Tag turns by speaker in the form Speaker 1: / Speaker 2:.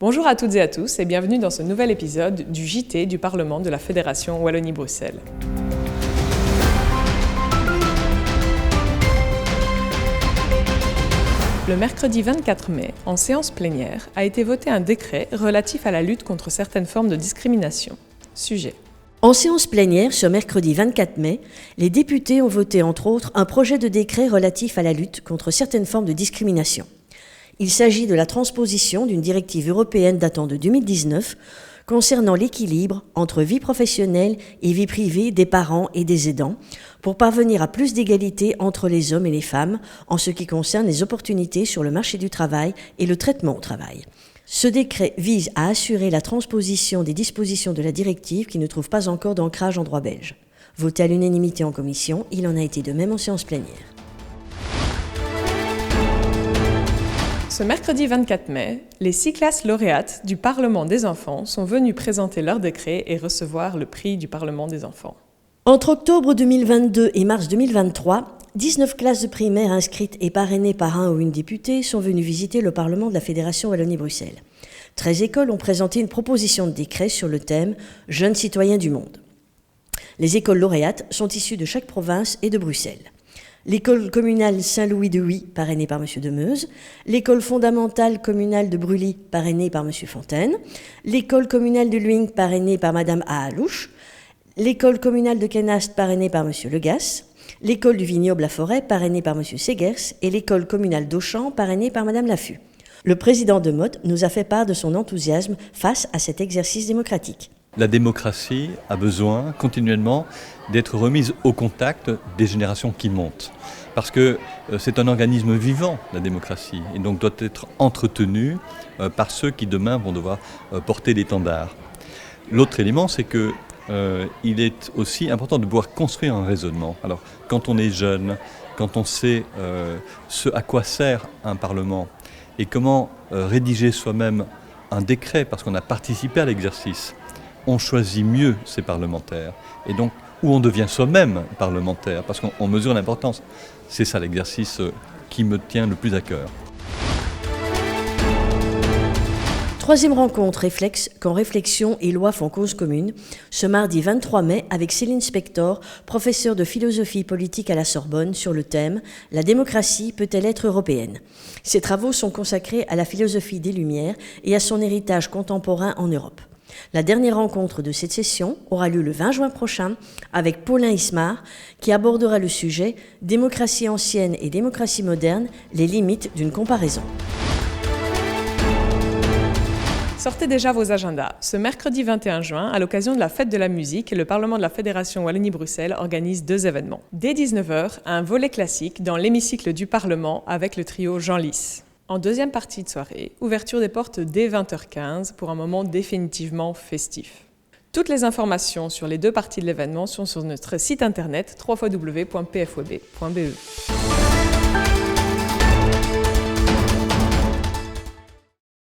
Speaker 1: Bonjour à toutes et à tous et bienvenue dans ce nouvel épisode du JT du Parlement de la Fédération Wallonie-Bruxelles. Le mercredi 24 mai, en séance plénière, a été voté un décret relatif à la lutte contre certaines formes de discrimination. Sujet.
Speaker 2: En séance plénière, ce mercredi 24 mai, les députés ont voté entre autres un projet de décret relatif à la lutte contre certaines formes de discrimination. Il s'agit de la transposition d'une directive européenne datant de 2019 concernant l'équilibre entre vie professionnelle et vie privée des parents et des aidants pour parvenir à plus d'égalité entre les hommes et les femmes en ce qui concerne les opportunités sur le marché du travail et le traitement au travail. Ce décret vise à assurer la transposition des dispositions de la directive qui ne trouvent pas encore d'ancrage en droit belge. Voté à l'unanimité en commission, il en a été de même en séance plénière.
Speaker 1: Ce mercredi 24 mai, les 6 classes lauréates du Parlement des enfants sont venues présenter leur décret et recevoir le prix du Parlement des enfants.
Speaker 2: Entre octobre 2022 et mars 2023, 19 classes de primaire inscrites et parrainées par un ou une députée sont venues visiter le Parlement de la Fédération Wallonie-Bruxelles. 13 écoles ont présenté une proposition de décret sur le thème « Jeunes citoyens du monde ». Les écoles lauréates sont issues de chaque province et de Bruxelles. L'école communale Saint-Louis de Huy, parrainée par M. Demeuse, l'école fondamentale communale de Brully, parrainée par M. Fontaine, l'école communale de Luing, parrainée par Mme Ahalouche, l'école communale de Kenast, parrainée par M. Legas, l'école du vignoble La Forêt, parrainée par M. Segers, et l'école communale d'Auchamp, parrainée par Mme Laffu. Le président de Motte nous a fait part de son enthousiasme face à cet exercice démocratique.
Speaker 3: La démocratie a besoin continuellement d'être remise au contact des générations qui montent. Parce que c'est un organisme vivant, la démocratie, et donc doit être entretenu par ceux qui demain vont devoir porter l'étendard. L'autre élément, c'est que il est aussi important de pouvoir construire un raisonnement. Alors, quand on est jeune, quand on sait ce à quoi sert un Parlement et comment rédiger soi-même un décret parce qu'on a participé à l'exercice, on choisit mieux ses parlementaires. Et donc, où on devient soi-même parlementaire, parce qu'on mesure l'importance. C'est ça l'exercice qui me tient le plus à cœur.
Speaker 2: Troisième rencontre réflexe, quand réflexion et loi font cause commune, ce mardi 23 mai avec Céline Spector, professeure de philosophie politique à la Sorbonne, sur le thème « La démocratie peut-elle être européenne ?» Ses travaux sont consacrés à la philosophie des Lumières et à son héritage contemporain en Europe. La dernière rencontre de cette session aura lieu le 20 juin prochain avec Paulin Ismar qui abordera le sujet « Démocratie ancienne et démocratie moderne, les limites d'une comparaison ».
Speaker 1: Sortez déjà vos agendas. Ce mercredi 21 juin, à l'occasion de la fête de la musique, le Parlement de la Fédération Wallonie-Bruxelles organise 2 événements. Dès 19h, un volet classique dans l'hémicycle du Parlement avec le trio Jean Lys. En deuxième partie de soirée, ouverture des portes dès 20h15 pour un moment définitivement festif. Toutes les informations sur les 2 parties de l'événement sont sur notre site internet www.pfwb.be.